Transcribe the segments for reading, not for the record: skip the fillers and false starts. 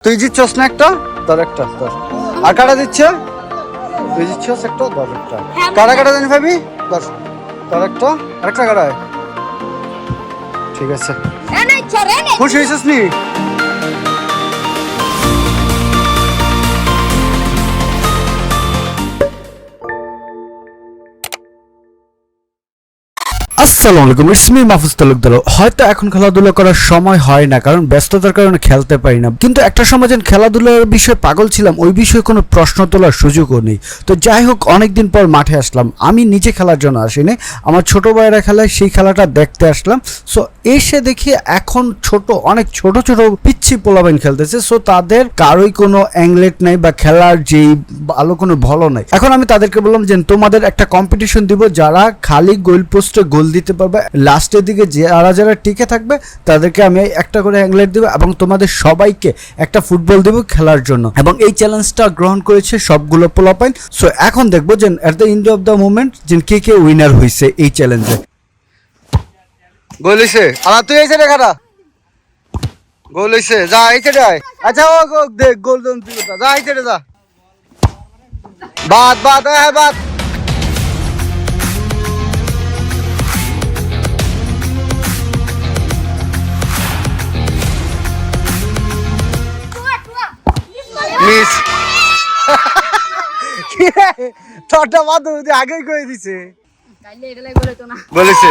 তুই জিতছস না একটা, ধর একটা ধর। আর কাটা দিচ্ছে, তুই জিতছস একটা, ধর একটা। কাটা কাটা জানি ভাবি, ধর ধর একটা, আরেকটা কাটায়। ঠিক আছে, খুশি হয়েছিস নি? আসসালামু আলাইকুম, ইটস মি মাহফুজ তালুকদার। হয়তো এখন খেলাধুলা করার সময় হয় না, কারণ ব্যস্ততার কারণে খেলতে পারি না, কিন্তু একটা সময় যেন খেলাধুলার বিষয়ে পাগল ছিলাম, ওই বিষয়ে কোনো প্রশ্ন তোলার সুযোগও নেই। তো যাই হোক, অনেকদিন পর মাঠে আসলাম। আমি নিজে খেলার জন্য আসিনি, আমার ছোট ভাইয়েরা খেলায়, সেই খেলাটা দেখতে আসলাম। সো এসে দেখি এখন অনেক ছোট ছোট পিচ্ছি পোলাবেন খেলতেছে। সো তাদের কারোই কোনো অ্যাংলেট নাই বা খেলার যেই ভালো কোনো ভলও নাই। এখন আমি তাদেরকে বললাম যে তোমাদের একটা কম্পিটিশন দিব, যারা খালি গোল পোস্টে গোল দিতে পারবে, লাস্টের দিকে যারা যারা টিকে থাকবে তাদেরকে আমি একটা করে অ্যাংলেট দেবো এবং তোমাদের সবাইকে একটা ফুটবল দেব খেলার জন্য। এবং এই চ্যালেঞ্জটা গ্রহণ করেছে সবগুলো পোলাপাইন। সো এখন দেখবো যে at the end of the movement যে কে কে উইনার হয়েছে এই চ্যালেঞ্জে। গোল হইছে, আর তুই এই সাইডে খাড়া। গোল হইছে, যা এই সাইডে আয়। আচ্ছা ও দেখ গোল দন তুই, যা এই সাইডে যা। বাদ বাদ, হ্যাঁ বাদ। মিস তোরটা বাদ আগেই করে দিছে, বলেছে।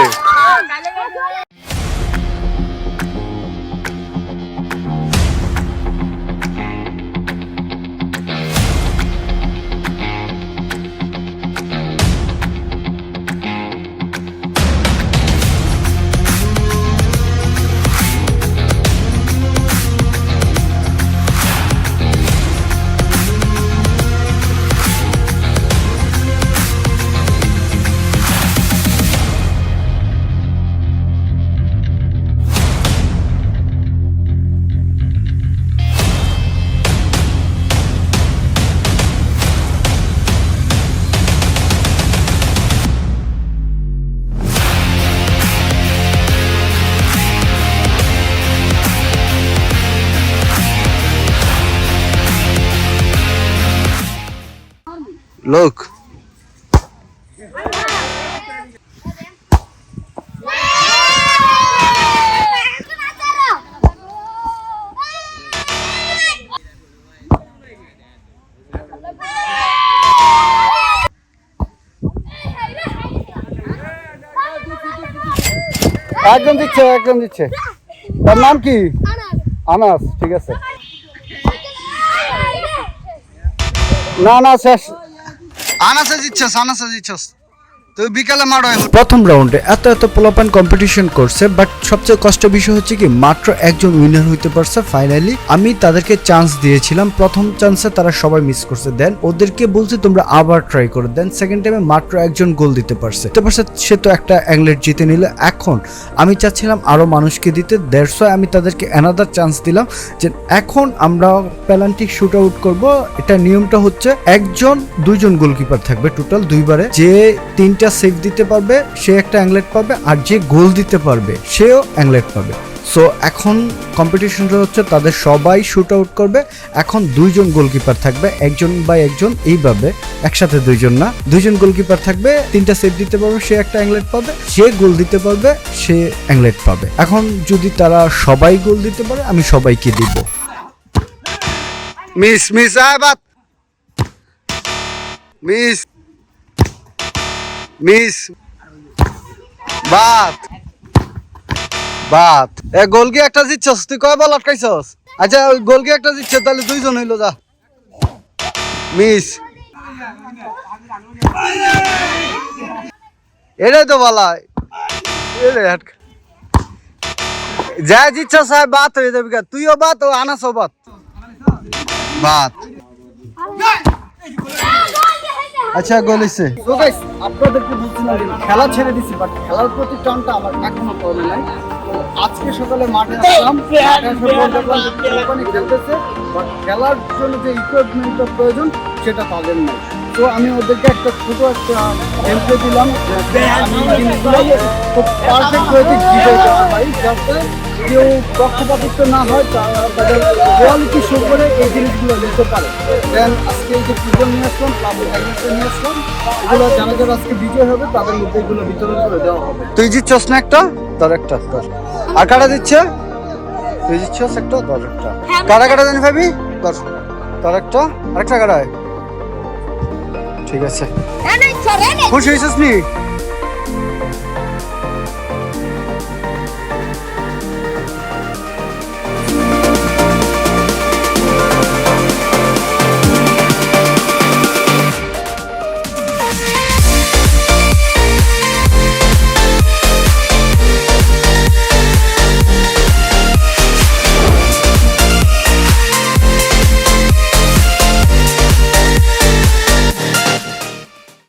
লোক একজন দিচ্ছে, একজন দিচ্ছে। তার নাম কি? আনাস। ঠিক আছে, না না শেষ। আনাসে জিতছস, আনাসে জিতছস তুই। বিকালে মাঠ হয়। প্রথম রাউন্ডে এত এত পোলাপান কম্পিটিশন করছে, বাট সবচেয়ে কষ্টের বিষয় হচ্ছে কি মাত্র একজন উইনার হইতে পারছে। ফাইনালি আমি তাদেরকে চান্স দিয়েছিলাম, প্রথম চান্সে তারা সবাই মিস করছে। দেন ওদেরকে বলছি তোমরা আবার ট্রাই করো। দেন সেকেন্ড টাইমে মাত্র একজন গোল দিতে পারছে, সে তো একটা অ্যাংলেট জিতে নিল। এখন আমি চাচ্ছিলাম আরো মানুষকে দিতে, দ্যাটস ওয়াই আমি তাদেরকে অ্যানাদার চান্স দিলাম যে এখন আমরা পেনাল্টি শুট আউট করব। এটা নিয়মটা হচ্ছে দুইজন গোলকিপার থাকবে টোটাল দুইবারে। যে তিনটা সেভ দিতে পারবে সে একটা অ্যাংলেট পাবে, আর যে গোল দিতে পারবে সেও অ্যাংলেট পাবে। সো এখন কম্পিটিশনটা হচ্ছে তাদের সবাই শুট আউট করবে। এখন দুইজন গোলকিপার থাকবে, একজন বাই একজন, এইভাবে একসাথে দুইজন না, দুইজন গোলকিপার থাকবে। তিনটা সেভ দিতে পারবে সে একটা অ্যাংলেট পাবে, যে গোল দিতে পারবে সে অ্যাংলেট পাবে। এখন যদি তারা সবাই গোল দিতে পারে আমি সবাইকে দিব। মিস মিস আবাদ মিস মিস বাত বাত। এ গোলকি একটা জিতছস তুই, কয় বল আটকাইছস? আচ্ছা ওই গোলকি একটা জিতছে, তাহলে দুইজন হইলো। যা মিস, এটাই তো বলা। যা জিতছস সাহেব বাত হয়ে যাবি। তুইও বাত, ও আনাসও বাত বাত। আচ্ছা গোল হইছে। তো গাইস আপনাদেরকে বলছিলাম খেলা ছেড়ে দিছি, বাট খেলার প্রতি টানটা আমার এখনো কমে নাই। তো আজকে সকালে মাঠে আসলাম, খেলতেছে, বাট খেলার জন্য যে ইকুইপমেন্টের প্রয়োজন সেটা তাদের নাই। তো আমি ওদেরকে একটা ছোট একটা হেল্প দিলাম, আমি জিনিসগুলো খুব পারফেক্ট ওয়েতে দিতে পারি, যাতে কেউ পক্ষপাতিত্ব না হয় তাদের কোয়ালিটি শো করে এই জিনিসগুলো নিতে পারে। দেন আজকে এই যে ফুটবল নিয়ে আসলাম, নিয়ে আসলাম, এগুলো যারা যারা আজকে বিজয় হবে তাদের মধ্যে এগুলো বিতরণ করে দেওয়া হবে। তুই জিতছস না একটা, ধর একটা ধর। আর কারা দিচ্ছে? তুই জিতছস একটা, ধর একটা। কারা কারা জানি ভাবি, ধর ধর একটা, আরেকটা কারা। ঠিক আছে, খুশি হয়েছিস নি?